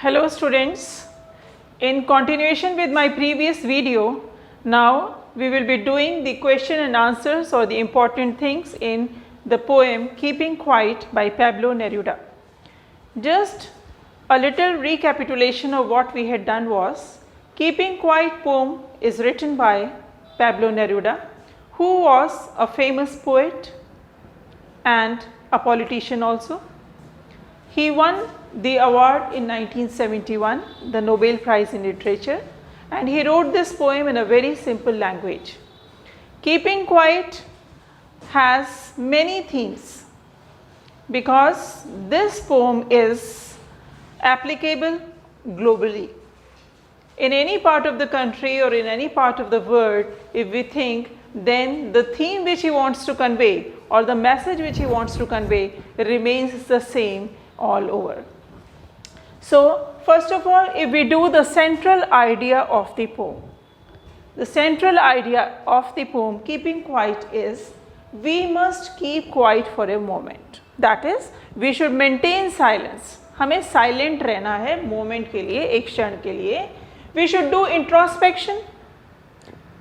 Hello students, in continuation with my previous video, now we will be doing the question and answers or the important things in the poem Keeping Quiet by Pablo Neruda. Just a little recapitulation of what we had done was, Keeping Quiet poem is written by Pablo Neruda, who was a famous poet and a politician also. He won the award in 1971, the Nobel Prize in Literature, and he wrote this poem in a very simple language. Keeping Quiet has many themes because this poem is applicable globally. In any part of the country or in any part of the world, if we think, then the theme which he wants to convey or the message which he wants to convey remains the same all over. So, first of all, if we do the central idea of the poem, the central idea of the poem Keeping Quiet is, we must keep quiet for a moment. That is, we should maintain silence. हमें silent रहना है moment के लिए, एक क्षण के लिए. We should do introspection.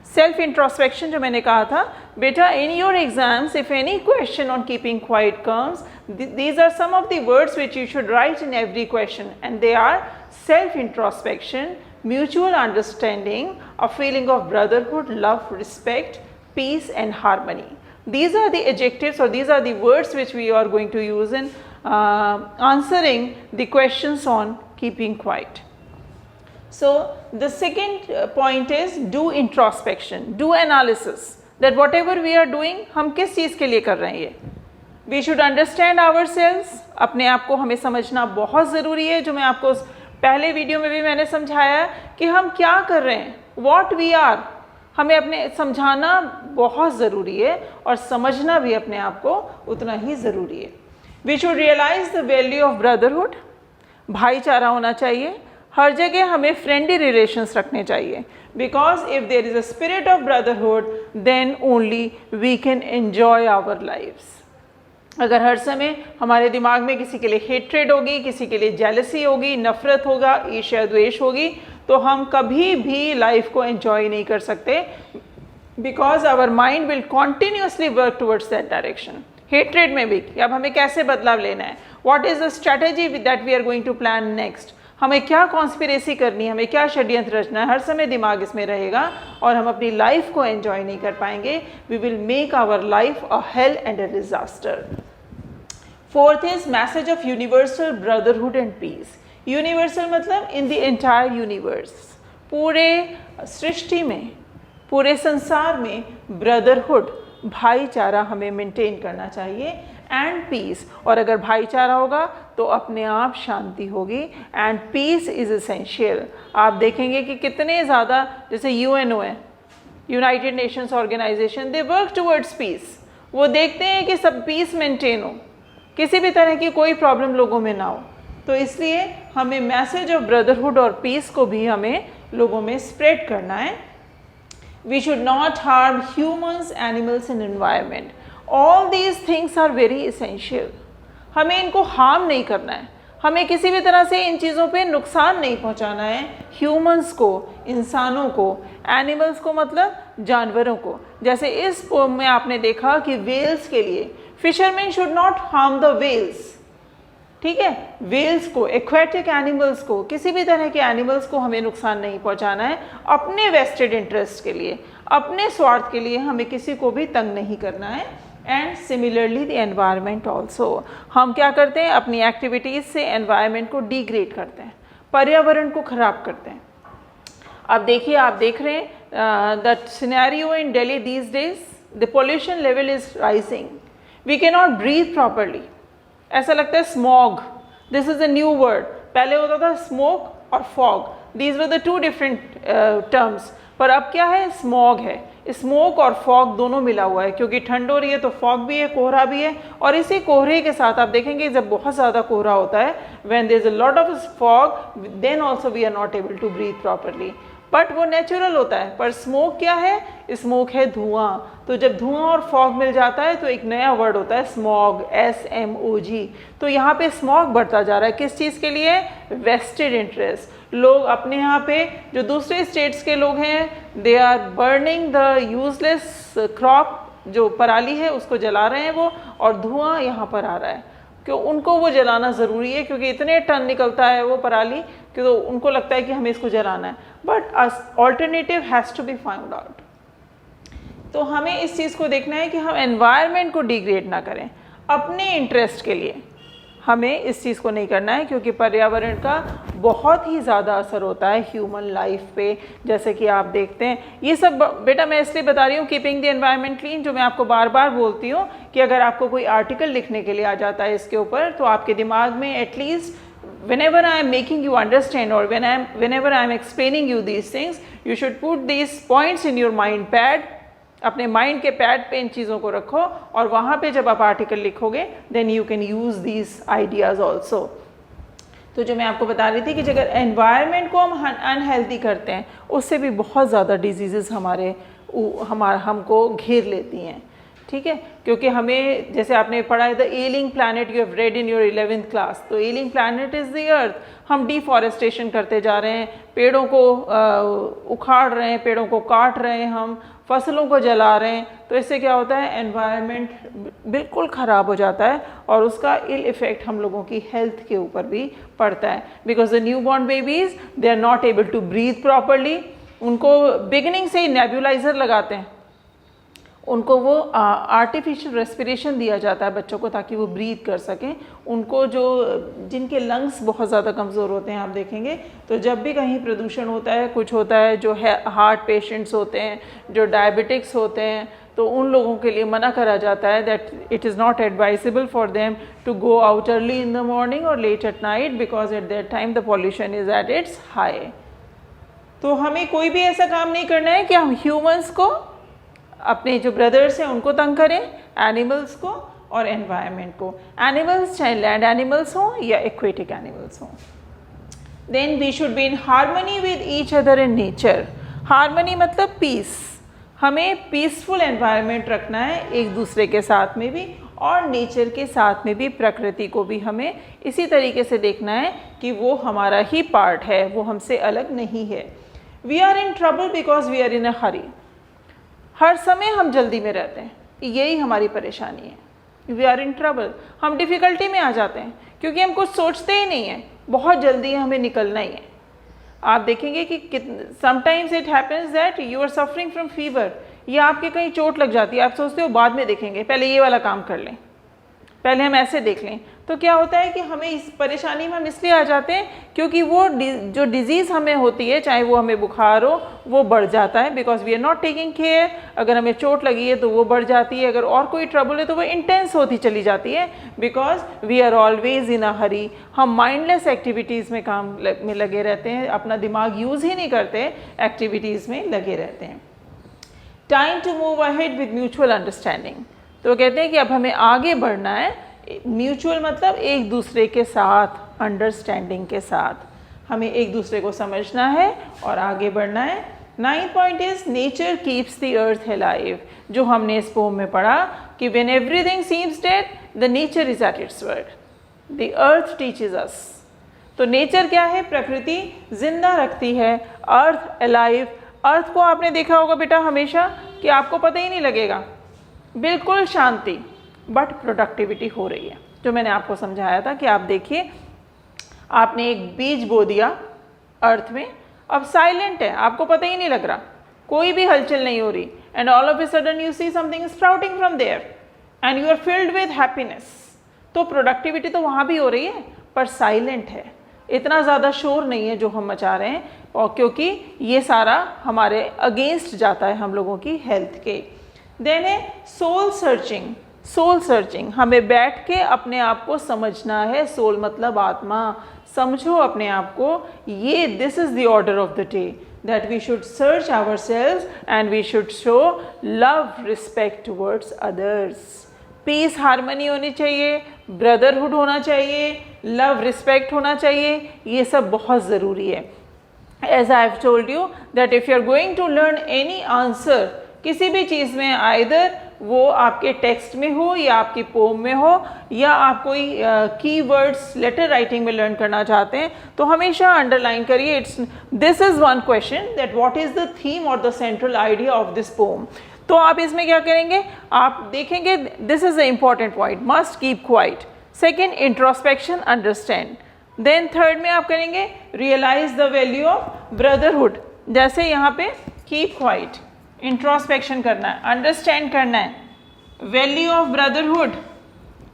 Self introspection जो मैंने कहा था, बेटा in your exams if any question on keeping quiet comes, these are some of the words which you should write in every question, and they are self introspection, mutual understanding, a feeling of brotherhood, love, respect, peace and harmony. These are the adjectives or these are the words which we are going to use in answering the questions on keeping quiet. So, the second point is do introspection, do analysis, that whatever we are doing, हम किस चीज़ के लिए कर रहे हैं ये. We should understand ourselves, अपने आप को हमें समझना बहुत ज़रूरी है, जो मैं आपको पहले वीडियो में भी मैंने समझाया कि हम क्या कर रहे हैं, what we are, हमें अपने समझाना बहुत ज़रूरी है और समझना भी अपने आप को उतना ही ज़रूरी है. We should realize the value of brotherhood, भाईचारा होना चाहिए. हर जगह हमें फ्रेंडली रिलेशंस रखने चाहिए, because if there is a spirit of brotherhood then only we can enjoy our lifes. अगर हर समय हमारे दिमाग में किसी के लिए हेट्रेड होगी, किसी के लिए जेलसी होगी, नफरत होगा, ईर्ष्या द्वेष होगी, तो हम कभी भी लाइफ को एन्जॉय नहीं कर सकते, because our mind will continuously work towards that direction. Hatred में भी अब हमें कैसे बदलाव लेना है, what is the strategy that we are going to plan next, हमें क्या कॉन्स्पिरेसी करनी है, हमें क्या षड्यंत्र रचना है, हर समय दिमाग इसमें रहेगा और हम अपनी लाइफ को एंजॉय नहीं कर पाएंगे. We will make our life a hell and a disaster. Fourth is message of universal brotherhood and peace. Universal मतलब इन द एंटायर यूनिवर्स, पूरे सृष्टि में, पूरे संसार में ब्रदरहुड, भाईचारा हमें मेंटेन करना चाहिए, एंड पीस. और अगर भाईचारा होगा तो अपने आप शांति होगी, एंड पीस इज़ एसेंशियल. आप देखेंगे कि कितने ज़्यादा, जैसे यूएनओ है, United Nations Organization, they work towards peace. वो देखते हैं कि सब पीस मेंटेन हो, किसी भी तरह की कोई प्रॉब्लम लोगों में ना हो. तो इसलिए हमें मैसेज ऑफ ब्रदरहुड और पीस को भी हमें लोगों में स्प्रेड करना है. We should not harm humans, animals and environment. All these things are very essential. हमें इनको हार्म नहीं करना है, हमें किसी भी तरह से इन चीज़ों पे नुकसान नहीं पहुंचाना है. ह्यूमंस को, इंसानों को, एनिमल्स को मतलब जानवरों को. जैसे इस पोम में आपने देखा कि वेल्स के लिए fisherman should not harm the whales. ठीक है, वेल्स को, एक्वेटिक एनिमल्स को, किसी भी तरह के एनिमल्स को हमें नुकसान नहीं पहुंचाना है. अपने वेस्टेड इंटरेस्ट के लिए, अपने स्वार्थ के लिए हमें किसी को भी तंग नहीं करना है. And similarly the environment also. हम क्या करते हैं, अपनी एक्टिविटीज़ से एनवायरनमेंट को डिग्रेड करते हैं, पर्यावरण को ख़राब करते हैं. अब देखिए, आप देख रहे हैं the scenario in Delhi these days, the pollution level is rising. We can not breathe properly. ऐसा लगता है smog, this is a new word. पहले होता था स्मोक और fog, these were the two different terms. पर अब क्या है, स्मॉग है. स्मोक और फॉग दोनों मिला हुआ है, क्योंकि ठंड हो रही है तो फॉग भी है, कोहरा भी है. और इसी कोहरे के साथ आप देखेंगे जब बहुत ज़्यादा कोहरा होता है, when there is a lot of fog, then also we are not able to breathe properly. But वो नेचुरल होता है। पर स्मोक क्या है? स्मोक है धुआं। तो जब धुआं और फॉग मिल जाता है तो एक नया वर्ड होता है स्मॉग, SMOG। तो यहाँ पे स्मॉग बढ़ता जा रहा है, किस चीज़ के लिए? Vested interest. लोग अपने यहाँ पे जो दूसरे स्टेट्स के लोग हैं, they are burning the useless crop, जो पराली है उसको जला रहे हैं वो, और धुआं यहाँ पर आ रहा है। क्यों? उनको वो जलाना ज़रूरी है क्योंकि इतने टन निकलता है वो पराली कि तो उनको लगता है कि हमें इसको जलाना है। But alternative has to be found out. तो हमें इस चीज़ को देखना है कि हम एनवायरनमेंट को डिग्रेड ना करें अपने इंटरेस्ट के लिए। हमें इस चीज़ को नहीं करना है क्योंकि पर्यावरण का बहुत ही ज़्यादा असर होता है ह्यूमन लाइफ पे। जैसे कि आप देखते हैं, ये सब बेटा मैं इसलिए बता रही हूँ कीपिंग द एनवायरनमेंट क्लीन, जो मैं आपको बार बार बोलती हूँ कि अगर आपको कोई आर्टिकल लिखने के लिए आ जाता है इसके ऊपर, तो आपके दिमाग में at least whenever I am making you understand or whenever I am explaining you these things, you should put these points in your mind pad। अपने माइंड के पैड पे इन चीज़ों को रखो और वहाँ पे जब आप आर्टिकल लिखोगे then you can use these ideas also. तो जो मैं आपको बता रही थी कि अगर एनवायरनमेंट को हम अनहेल्दी करते हैं उससे भी बहुत ज़्यादा डिजीज़ हमको घेर लेती हैं, ठीक है। क्योंकि हमें, जैसे आपने पढ़ा है the ailing planet, you have read in your 11th class, तो ailing planet is the earth. हम डिफॉरेस्टेशन करते जा रहे हैं, पेड़ों को उखाड़ रहे हैं, पेड़ों को काट रहे हैं, हम फसलों को जला रहे हैं। तो इससे क्या होता है? एनवायरनमेंट बिल्कुल ख़राब हो जाता है और उसका इल इफ़ेक्ट हम लोगों की हेल्थ के ऊपर भी पड़ता है। Because the new born babies they are not able to breathe properly. उनको बिगिनिंग से ही नेबुलाइज़र लगाते हैं, उनको वो आर्टिफिशियल रेस्पिरेशन दिया जाता है बच्चों को ताकि वो ब्रीथ कर सकें। उनको जिनके लंग्स बहुत ज़्यादा कमज़ोर होते हैं, आप देखेंगे तो जब भी कहीं प्रदूषण होता है, कुछ होता है, जो हार्ट पेशेंट्स होते हैं, जो डायबिटिक्स होते हैं, तो उन लोगों के लिए मना करा जाता है that it is not advisable for them to go out early in the morning और late at night because at that time the pollution is at its high. तो हमें कोई भी ऐसा काम नहीं करना है कि हम ह्यूमंस को, अपने जो ब्रदर्स हैं उनको तंग करें, एनिमल्स को और एनवायरनमेंट को। एनिमल्स चाहे लैंड एनिमल्स हों या एक्वेटिक एनिमल्स हों। Then we should be in harmony with each other in nature. Harmony मतलब पीस। हमें पीसफुल एनवायरनमेंट रखना है एक दूसरे के साथ में भी और नेचर के साथ में भी। प्रकृति को भी हमें इसी तरीके से देखना है कि वो हमारा ही पार्ट है, वो हमसे अलग नहीं है। We are in trouble because we are in a hurry. हर समय हम जल्दी में रहते हैं, यही हमारी परेशानी है। वी आर इन ट्रबल, हम डिफ़िकल्टी में आ जाते हैं क्योंकि हम कुछ सोचते ही नहीं हैं, बहुत जल्दी हमें निकलना ही है। आप देखेंगे कि sometimes it happens that you are suffering from fever, या आपके कहीं चोट लग जाती है, आप सोचते हो बाद में देखेंगे, पहले ये वाला काम कर लें, पहले हम ऐसे देख लें। तो क्या होता है कि हमें इस परेशानी में हम इसलिए आ जाते हैं क्योंकि वो जो डिजीज़ हमें होती है, चाहे वो हमें बुखार हो, वो बढ़ जाता है because we are not taking care. अगर हमें चोट लगी है तो वो बढ़ जाती है, अगर और कोई ट्रबल है तो वो इंटेंस होती चली जाती है because we are always in a hurry. हम माइंडलेस एक्टिविटीज़ में काम में लगे रहते हैं, अपना दिमाग यूज़ ही नहीं करते, एक्टिविटीज़ में लगे रहते हैं। Time to move ahead with mutual understanding. तो कहते हैं कि अब हमें आगे बढ़ना है, म्यूचुअल मतलब एक दूसरे के साथ, अंडरस्टैंडिंग के साथ हमें एक दूसरे को समझना है और आगे बढ़ना है। 9th point is nature keeps the earth alive, जो हमने इस पोम में पढ़ा कि when everything seems dead the nature is at its work, the earth teaches us. तो नेचर क्या है? प्रकृति जिंदा रखती है, अर्थ अलाइव। अर्थ को आपने देखा होगा बेटा हमेशा कि आपको पता ही नहीं लगेगा, बिल्कुल शांति, बट प्रोडक्टिविटी हो रही है। जो मैंने आपको समझाया था कि आप देखिए, आपने एक बीज बो दिया अर्थ में, अब साइलेंट है, आपको पता ही नहीं लग रहा, कोई भी हलचल नहीं हो रही, and all of a sudden you see something sprouting from there and you are filled with happiness. तो प्रोडक्टिविटी तो वहाँ भी हो रही है पर साइलेंट है, इतना ज़्यादा शोर नहीं है जो हम मचा रहे हैं, और क्योंकि ये सारा हमारे अगेंस्ट जाता है हम लोगों की हेल्थ के। देन है सोल सर्चिंग। सोल सर्चिंग, हमें बैठ के अपने आप को समझना है। सोल मतलब आत्मा, समझो अपने आप को। ये this is the order of the day that we should search ourselves and we should show love, respect towards others. Peace, harmony होनी चाहिए, ब्रदरहुड होना चाहिए, लव, रिस्पेक्ट होना चाहिए, ये सब बहुत ज़रूरी है। as I have told you that if you are going to learn any answer किसी भी चीज़ में, either वो आपके टेक्स्ट में हो या आपकी पोम में हो या आप कोई कीवर्ड्स लेटर राइटिंग में लर्न करना चाहते हैं, तो हमेशा अंडरलाइन करिए this is one question that what is the theme और the central idea of this poem. तो आप इसमें क्या करेंगे, आप देखेंगे this is a important point, must keep quiet. Second, introspection, understand. Then third में आप करेंगे realise the value of brotherhood. जैसे यहाँ पे कीप क्वाइट, इंट्रोस्पेक्शन करना है, अंडरस्टैंड करना है, value of brotherhood,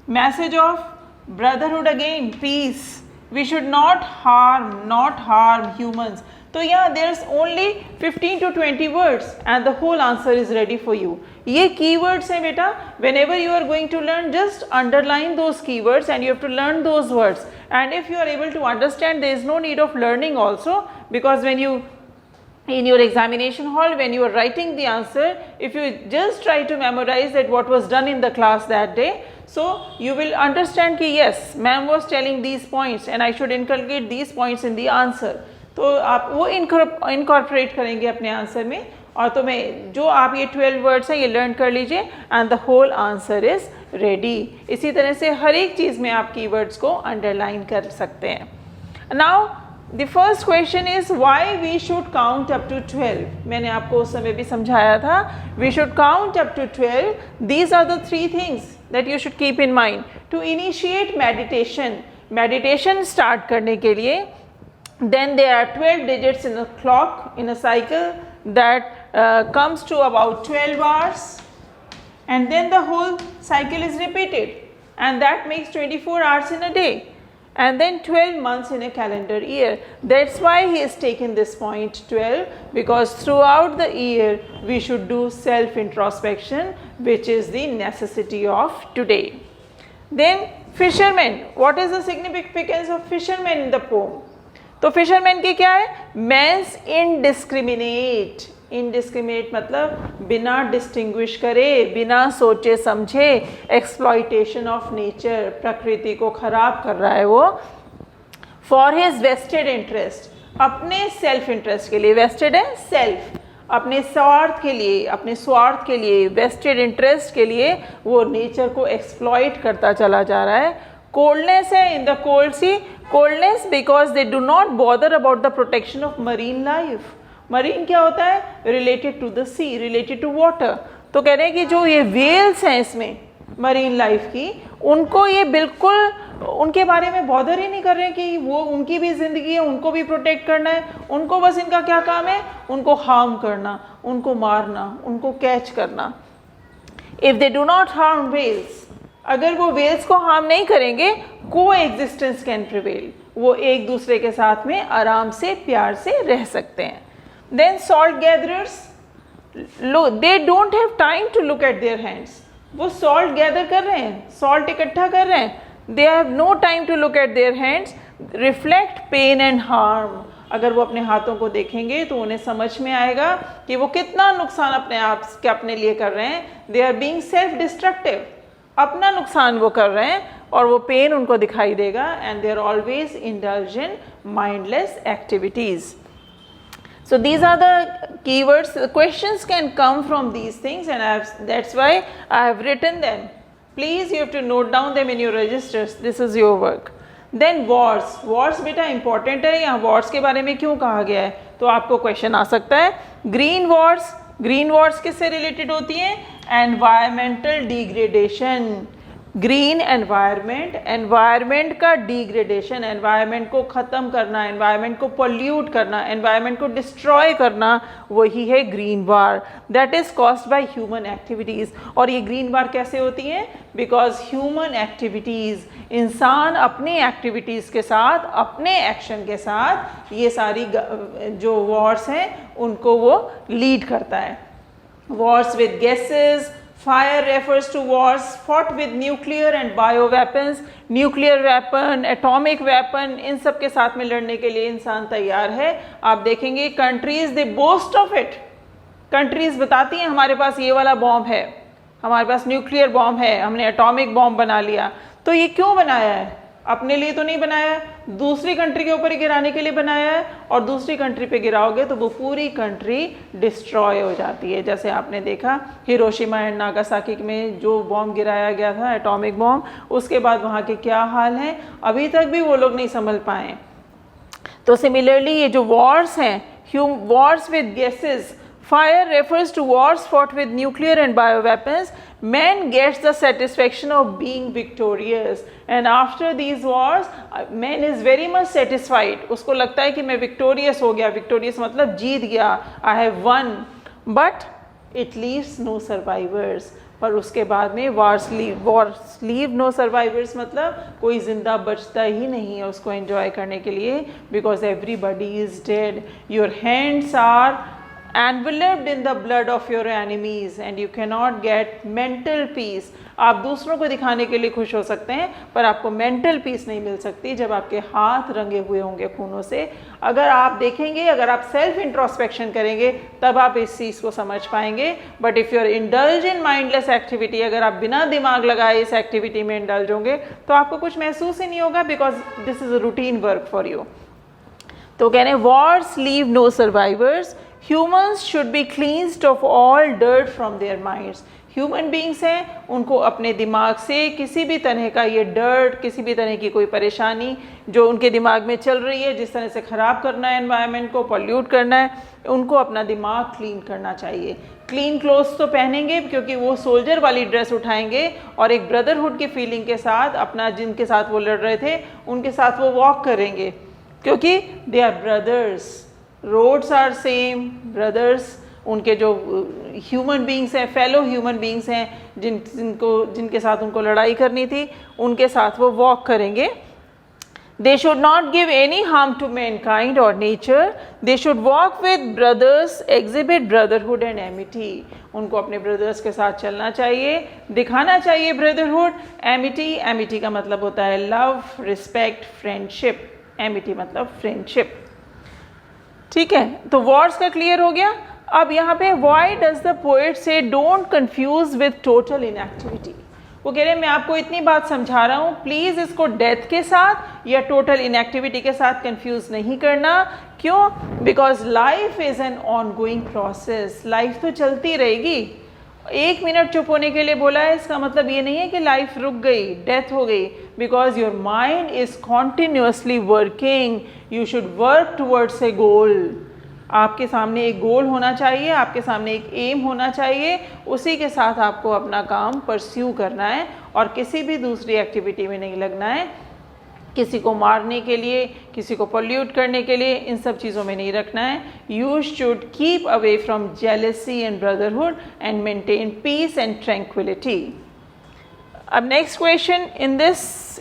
message of brotherhood, again peace, we should not harm humans. तो यहाँ there is only 15 to 20 words and the whole answer is ready for you. ये कीवर्ड्स हैं बेटा, whenever you are going to learn just underline those keywords and you have to learn those words, and if you are able to understand, there is no need of learning also, because when you in your examination hall, when you are writing the answer, if you just try to memorize that what was done in the class that day, so you will understand कि yes, ma'am was telling these points and I should inculcate these points in the answer। तो आप वो incorporate करेंगे अपने answer में, और तो मैं जो आप ये 12 वर्ड्स हैं ये लर्न कर लीजिए and the whole answer is ready. इसी तरह से हर एक चीज़ में आप कीवर्ड्स को अंडरलाइन कर सकते हैं। Now the first question is why we should count up to 12। मैंने आपको उस समय भी समझाया था, we should count up to 12। These are the 3 things that you should keep in mind to initiate meditation. Meditation start करने के लिए then there are 12 digits in a clock, in a cycle that comes to about 12 hours, and then the whole cycle is repeated, and that makes 24 hours in a day, and then 12 months in a calendar year. That's why he has taken this point 12, because throughout the year we should do self introspection, which is the necessity of today. Then fishermen, what is the significance of fishermen in the poem? तो fisherman की क्या है, men's indiscriminate. Indiscriminate मतलब बिना distinguish करे, बिना सोचे समझे, एक्सप्लॉइटेशन ऑफ नेचर, प्रकृति को खराब कर रहा है वो, फॉर हिज वेस्टेड इंटरेस्ट, अपने सेल्फ इंटरेस्ट के लिए। वेस्टेड है सेल्फ, अपने स्वार्थ के लिए, अपने स्वार्थ के लिए, वेस्टेड इंटरेस्ट के लिए वो नेचर को एक्सप्लॉइट करता चला जा रहा है। कोल्डनेस है in the cold sea, coldness because they do not bother about the protection of marine life. Marine क्या होता है, related to the sea, related to water. तो कह रहे हैं कि जो ये वेल्स हैं इसमें मरीन लाइफ की, उनको ये बिल्कुल उनके बारे में बॉदर ही नहीं कर रहे हैं कि वो उनकी भी ज़िंदगी है, उनको भी प्रोटेक्ट करना है। उनको बस इनका क्या काम है, उनको हार्म करना, उनको मारना, उनको कैच करना। If they do not harm whales, अगर वो वेल्स को हार्म नहीं करेंगे, को एग्जिस्टेंस कैन प्रिवेल, वो एक दूसरे के साथ में आराम से प्यार से रह सकते हैं। Then salt gatherers, they don't have time to look at their hands. वो सॉल्ट गैदर कर रहे हैं, सॉल्ट इकट्ठा कर रहे हैं, they have no time to look at their hands, reflect pain and harm. अगर वो अपने हाथों को देखेंगे तो उन्हें समझ में आएगा कि वो कितना नुकसान अपने आप के अपने लिए कर रहे हैं। They are being self destructive, अपना नुकसान वो कर रहे हैं और वो पेन उनको दिखाई देगा। And they are always indulge in mindless activities. So these are the keywords. The questions can come from these things, and that's why I have written them. Please, you have to note down them in your registers. This is your work. Then wars. Wars बेटा important है। यहाँ wars के बारे में क्यों कहा गया है, तो आपको question आ सकता है। Green wars. Green wars किससे related होती हैं? Environmental degradation. Green environment, environment का डिग्रेडेशन, एनवायरनमेंट को ख़त्म करना, एनवायरनमेंट को पोल्यूट करना, एनवायरनमेंट को डिस्ट्रॉय करना, वही है green war. That is caused by human activities. और ये ग्रीन वार कैसे होती हैं, बिकॉज ह्यूमन एक्टिविटीज़, इंसान अपनी एक्टिविटीज़ के साथ, अपने एक्शन के साथ ये सारी जो वॉर्स हैं उनको वो लीड करता है। Wars with gases, Fire refers to wars fought with nuclear and bio weapons. Nuclear weapon, atomic weapon, इन सब के साथ में लड़ने के लिए इंसान तैयार है। आप देखेंगे countries they boast of it. Countries बताती हैं हमारे पास ये वाला बॉम्ब है, हमारे पास न्यूक्लियर बॉम्ब है, हमने एटॉमिक बॉम्ब बना लिया। तो ये क्यों बनाया है? अपने लिए तो नहीं बनाया है, दूसरी कंट्री के ऊपर ही गिराने के लिए बनाया है, और दूसरी कंट्री पे गिराओगे तो वो पूरी कंट्री डिस्ट्रॉय हो जाती है। जैसे आपने देखा हिरोशिमा एंड नागासाकी में जो बॉम्ब गिराया गया था, एटॉमिक बॉम्ब, उसके बाद वहाँ के क्या हाल हैं, अभी तक भी वो लोग नहीं संभल पाए। तो सिमिलरली ये जो वॉर्स हैं, wars with gases, fire refers to wars fought with nuclear and bioweapons. Man gets the satisfaction of being victorious, and after these wars man is very much satisfied. उसको लगता है कि मैं victorious हो गया, victorious मतलब जीत गया, I have won, but it leaves no survivors. पर उसके बाद में wars leave no survivors मतलब कोई ज़िंदा बचता ही नहीं है उसको एंजॉय करने के लिए, because everybody is dead. Your hands are enveloped in the blood of your enemies and you cannot get mental peace. आप दूसरों को दिखाने के लिए खुश हो सकते हैं, पर आपको मेंटल पीस नहीं मिल सकती जब आपके हाथ रंगे हुए होंगे खूनों से। अगर आप देखेंगे, अगर आप सेल्फ इंट्रोस्पेक्शन करेंगे, तब आप इस चीज़ को समझ पाएंगे। But if you are indulge in mindless activity, अगर आप बिना दिमाग लगाए इस एक्टिविटी में इंडल्ज होंगे तो आपको कुछ महसूस ही नहीं होगा, because this is a routine work for you. तो कह रहे हैं wars leave no survivors, humans should be cleansed of all dirt from their minds. Human beings हैं, उनको अपने दिमाग से किसी भी तरह का ये डर्ट, किसी भी तरह की कोई परेशानी जो उनके दिमाग में चल रही है, जिस तरह से ख़राब करना है एनवायरनमेंट को, पॉल्यूट करना है, उनको अपना दिमाग क्लीन करना चाहिए। क्लीन क्लोथ्स तो पहनेंगे क्योंकि वो सोल्जर वाली ड्रेस उठाएंगे और एक ब्रदरहुड की फीलिंग के साथ अपना, जिनके साथ वो लड़ रहे थे उनके साथ वो वॉक करेंगे, क्योंकि they are brothers, roads are same, brothers, उनके जो ह्यूमन बींग्स हैं, फेलो ह्यूमन बींग्स हैं, जिनके साथ उनको लड़ाई करनी थी, उनके साथ वो वॉक करेंगे। They should not give any harm to mankind or nature. They should walk with brothers, exhibit brotherhood and amity. उनको अपने ब्रदर्स के साथ चलना चाहिए, दिखाना चाहिए ब्रदरहुड, एमिटी, एमिटी का मतलब होता है लव, रिस्पेक्ट, फ्रेंडशिप, एमिटी मतलब फ्रेंडशिप। ठीक है, तो वॉर्स का क्लियर हो गया। अब यहाँ पे वाई डज द पोएट से don't confuse with total inactivity. वो कह रहे हैं मैं आपको इतनी बात समझा रहा हूँ, प्लीज़ इसको डेथ के साथ या टोटल इनएक्टिविटी के साथ कंफ्यूज नहीं करना। क्यों? Because life is an on going process, life तो चलती रहेगी। एक मिनट चुप होने के लिए बोला है, इसका मतलब ये नहीं है कि लाइफ रुक गई, डेथ हो गई, because your mind is continuously working. You should work towards a goal. आपके सामने एक गोल होना चाहिए, आपके सामने एक एम होना चाहिए, उसी के साथ आपको अपना काम परस्यू करना है और किसी भी दूसरी एक्टिविटी में नहीं लगना है। किसी को मारने के लिए, किसी को पोल्यूट करने के लिए, इन सब चीज़ों में नहीं रखना है। You should keep away from jealousy and brotherhood and maintain peace and tranquillity. अब next question in this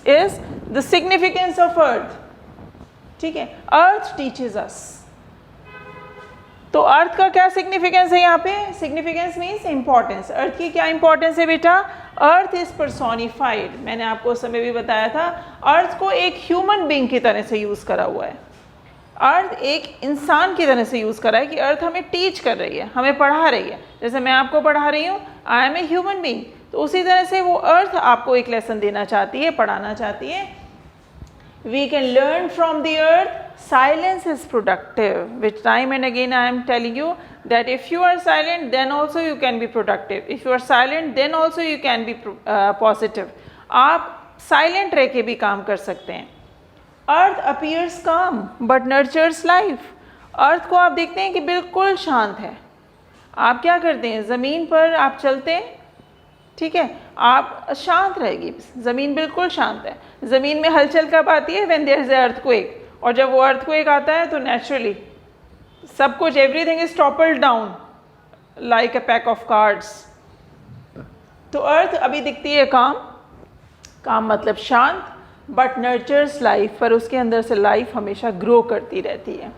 is the significance of earth. ठीक है, अर्थ टीचेज अस। तो अर्थ का क्या सिग्निफिकेंस है यहाँ पे? Significance means importance. अर्थ की क्या इंपॉर्टेंस है बेटा? अर्थ इज पर्सोनिफाइड। मैंने आपको उस समय भी बताया था, अर्थ को एक ह्यूमन बीइंग की तरह से यूज़ करा हुआ है। अर्थ एक इंसान की तरह से यूज़ करा है कि अर्थ हमें टीच कर रही है, हमें पढ़ा रही है। जैसे मैं आपको पढ़ा रही हूँ, I am a human being, तो उसी तरह से वो अर्थ आपको एक लेसन देना चाहती है, पढ़ाना चाहती है। We can learn from the earth. Silence is productive, which time and again I am telling you that if you are silent, then also you can be productive. If you are silent, then also you can be positive. आप silent रह के भी काम कर सकते हैं। Earth appears calm, but nurtures life. Earth को आप देखते हैं कि बिल्कुल शांत है। आप क्या करते हैं? ज़मीन पर आप चलते हैं, ठीक है, आप शांत रहेगी, ज़मीन बिल्कुल शांत है। ज़मीन में हलचल कब आती है? When there is earthquake. और जब वो अर्थक्वेक आता है तो नेचुरली सब कुछ, everything is toppled down like a pack of cards. तो अर्थ अभी दिखती है काम, काम मतलब शांत, बट नर्चर्स लाइफ, पर उसके अंदर से लाइफ हमेशा ग्रो करती रहती है।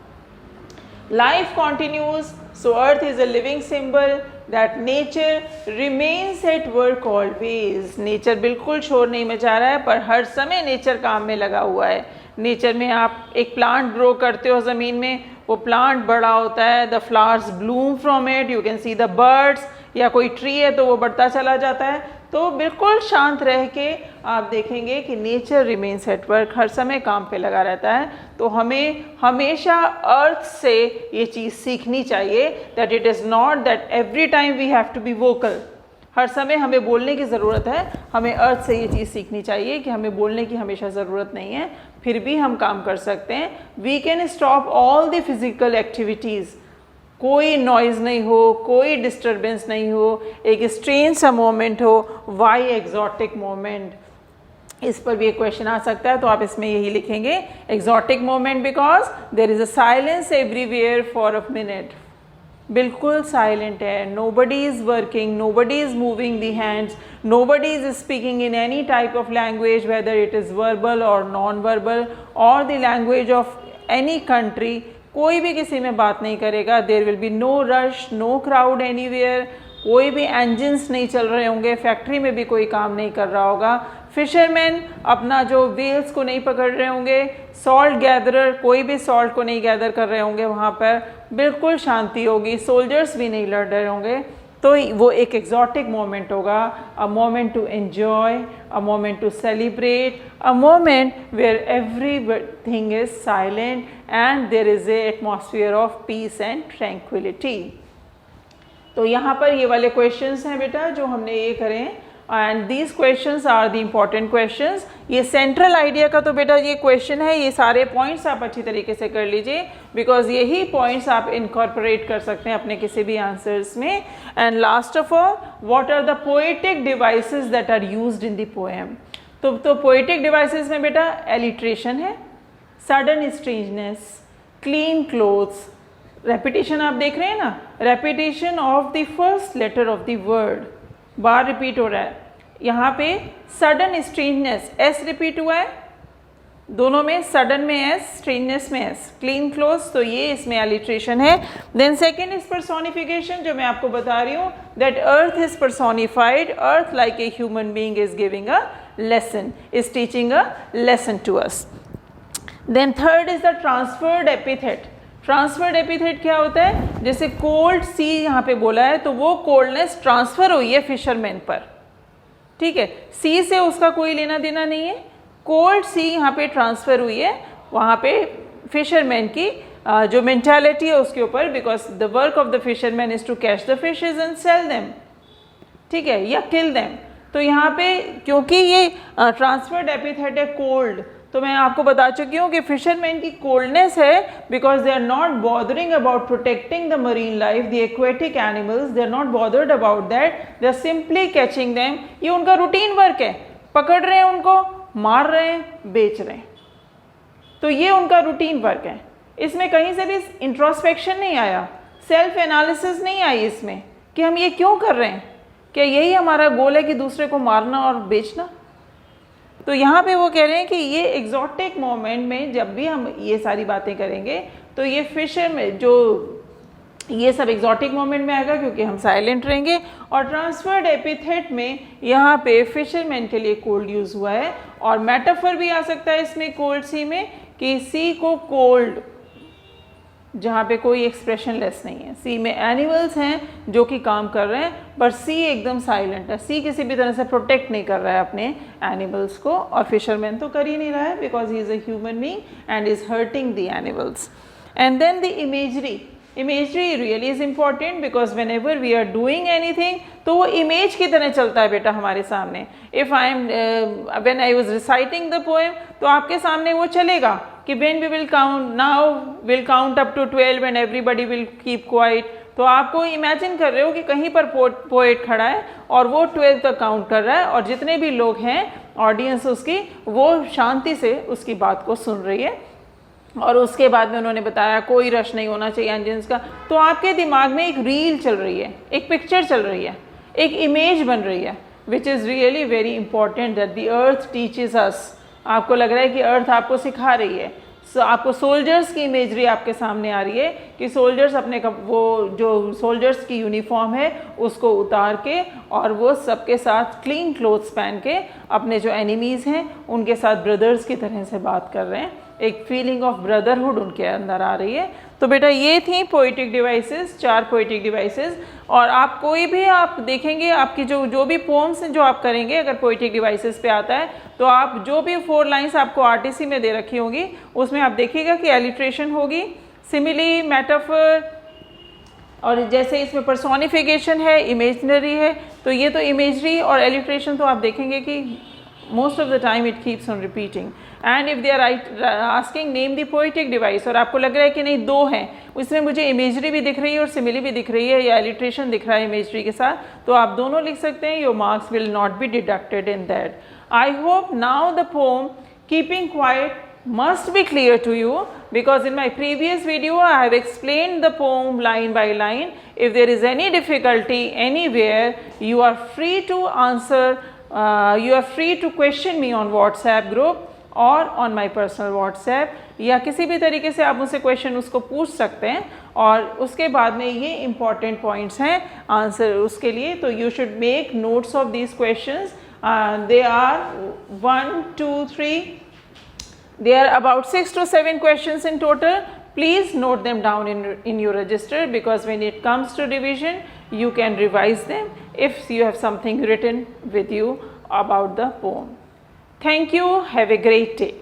Life continues, so earth is a living symbol that nature remains at work always. Nature बिल्कुल शोर नहीं मचा रहा है, पर हर समय नेचर काम में लगा हुआ है। नेचर में आप एक प्लांट ग्रो करते हो ज़मीन में, वो प्लांट बड़ा होता है, the flowers Bloom from it, you can see the birds, या कोई ट्री है तो वो बढ़ता चला जाता है। तो बिल्कुल शांत रह के आप देखेंगे कि नेचर रिमेन्स एट वर्क, हर समय काम पे लगा रहता है। तो हमें हमेशा अर्थ से ये चीज़ सीखनी चाहिए that it is not that every time we have to be vocal. हर समय हमें बोलने की ज़रूरत है, हमें अर्थ से ये चीज़ सीखनी चाहिए कि हमें बोलने की हमेशा ज़रूरत नहीं है, फिर भी हम काम कर सकते हैं। We can stop all the physical activities, कोई नॉइज़ नहीं हो, कोई डिस्टर्बेंस नहीं हो, एक स्ट्रेन सा मोमेंट हो, वाई एग्जॉटिक मोमेंट, इस पर भी एक क्वेश्चन आ सकता है। तो आप इसमें यही लिखेंगे exotic moment because there is a silence everywhere for a minute. बिल्कुल साइलेंट है, nobody is working, nobody is moving the hands, nobody is speaking in any type of language, whether it is verbal or non-verbal or the language of any country. कोई भी किसी में बात नहीं करेगा। There will be no rush, no crowd anywhere. कोई भी engines नहीं चल रहे होंगे, फैक्ट्री में भी कोई काम नहीं कर रहा होगा। फिशरमैन अपना जो व्हेल्स को नहीं पकड़ रहे होंगे, सॉल्ट गैदरर कोई भी सॉल्ट को नहीं गैदर कर रहे होंगे, वहाँ पर बिल्कुल शांति होगी। सोल्जर्स भी नहीं लड़ रहे होंगे। तो वो एक एग्जॉटिक मोमेंट होगा, a moment to enjoy, a moment to celebrate, a moment where everything is silent and there is a atmosphere of peace and tranquillity. तो यहाँ पर ये वाले क्वेश्चंस हैं बेटा जो हमने ये करें, and these questions are the important questions. ये सेंट्रल आइडिया का तो बेटा ये क्वेश्चन है, ये सारे पॉइंट्स आप अच्छी तरीके से कर लीजिए बिकॉज यही पॉइंट्स आप इनकॉर्पोरेट कर सकते हैं अपने किसी भी आंसर्स में। And last of all, what are the poetic devices that are used in the poem. तो पोएटिक डिवाइसेस में बेटा एलिट्रेशन है, sudden strangeness, clean clothes, repetition आप देख रहे हैं ना, repetition of the first letter of the word, बार रिपीट हो रहा है। यहाँ पे सडन स्ट्रेंजनेस, एस रिपीट हुआ है दोनों में, सडन में एस, स्ट्रेंजनेस में एस, क्लीन क्लोथ्स, तो ये इसमें एलिट्रेशन है। देन सेकेंड इज पर्सोनिफिकेशन, जो मैं आपको बता रही हूँ that earth is personified, earth like a human being is giving a lesson, is teaching a lesson to us. Then third is the transferred epithet. Transferred epithet क्या होता है, जैसे कोल्ड सी यहाँ पे बोला है तो वो कोल्डनेस ट्रांसफर हुई है फिशरमैन पर, ठीक है, सी से उसका कोई लेना देना नहीं है, कोल्ड सी यहाँ पे ट्रांसफर हुई है वहाँ पे फिशरमैन की जो मेंटालिटी है उसके ऊपर, because the work of the fisherman is to catch the fishes and sell them, ठीक है, या किल देम। तो यहाँ पे क्योंकि ये ट्रांसफर्ड एपिथेट है कोल्ड, तो मैं आपको बता चुकी हूँ कि फिशरमैन की कोल्डनेस है because they are not bothering about protecting the marine life, the aquatic animals, they are not bothered about that, they are simply catching them. ये उनका रूटीन वर्क है, पकड़ रहे हैं उनको, मार रहे हैं, बेच रहे हैं, तो ये उनका रूटीन वर्क है। इसमें कहीं से भी इंट्रोस्पेक्शन नहीं आया, सेल्फ एनालिसिस नहीं आई इसमें कि हम ये क्यों कर रहे हैं, क्या यही हमारा गोल है कि दूसरे को मारना और बेचना। तो यहाँ पे वो कह रहे हैं कि ये एग्जॉटिक मोमेंट में जब भी हम ये सारी बातें करेंगे तो ये फिशर में जो ये सब एग्जॉटिक मोमेंट में आएगा क्योंकि हम साइलेंट रहेंगे। और ट्रांसफर्ड एपिथेट में यहाँ पे फिशरमैन के लिए कोल्ड यूज़ हुआ है, और मेटाफर भी आ सकता है इसमें कोल्ड सी में कि सी को कोल्ड, जहाँ पे कोई एक्सप्रेशन लेस नहीं है, सी में एनिमल्स हैं जो कि काम कर रहे हैं पर सी एकदम साइलेंट है, सी किसी भी तरह से प्रोटेक्ट नहीं कर रहा है अपने एनिमल्स को, और फिशरमैन तो कर ही नहीं रहा है because he is a human being and is hurting the animals. And then the imagery, imagery really is important because whenever we are doing anything तो वो इमेज की तरह चलता है बेटा हमारे सामने। If I am when I was reciting the poem तो आपके सामने वो चलेगा कि when we will count, now will count up to 12 and everybody will keep quiet, तो आपको इमेजिन कर रहे हो कि कहीं पर पोएट खड़ा है और वो 12 तक काउंट कर रहा है और जितने भी लोग हैं ऑडियंस उसकी, वो शांति से उसकी बात को सुन रही है। और उसके बाद में उन्होंने बताया कोई रश नहीं होना चाहिए इंजन्स का, तो आपके दिमाग में एक रील चल रही है, एक पिक्चर चल रही है, एक इमेज बन रही है, which is really very important that the earth teaches us. आपको लग रहा है कि अर्थ आपको सिखा रही है, आपको सोल्जर्स की इमेजरी आपके सामने आ रही है कि सोल्जर्स अपने वो जो सोल्जर्स की यूनिफॉर्म है उसको उतार के और वो सबके साथ क्लीन क्लोथ्स पहन के अपने जो एनिमीज़ हैं उनके साथ ब्रदर्स की तरह से बात कर रहे हैं, एक फीलिंग ऑफ ब्रदरहुड उनके अंदर आ रही है। तो बेटा ये थी पोइटिक डिवाइसेस, 4 पोइटिक डिवाइसेस। और आप कोई भी आप देखेंगे आपकी जो भी पोम्स जो आप करेंगे, अगर पोइटिक डिवाइसेस पे आता है तो आप जो भी 4 लाइन्स आपको आरटीसी में दे रखी होंगी उसमें आप देखिएगा कि एलिट्रेशन होगी, सिमिली, मेटाफर, और जैसे इसमें पर्सोनिफिकेशन है, इमेजनरी है, तो ये तो इमेजरी और एलिट्रेशन तो आप देखेंगे कि most of the time it keeps on repeating. And if they are asking name the poetic device और आपको लग रहा है कि नहीं 2 हैं, उसमें मुझे इमेजरी भी दिख रही है और सिमिली भी दिख रही है या एलिट्रेशन दिख रहा है इमेजरी के साथ, तो आप दोनों लिख सकते हैं। Your marks will not be deducted in that. I hope now the pome keeping quiet must be clear to you, because in my previous video I have explained the poem line by line. If there is any difficulty anywhere, you are free to answer, you are free to question me on WhatsApp group or on my personal WhatsApp, या किसी भी तरीके से आप मुझसे question उसको पूछ सकते हैं। और उसके बाद में ये इम्पॉर्टेंट पॉइंट्स हैं आंसर उसके लिए, तो you should make notes of these questions. They are 1, 2, 3, there are about 6 to 7 questions in total. Please note them down in your register, because when it comes to revision you can revise them if you have something written with you about the poem. Thank you. Have a great day.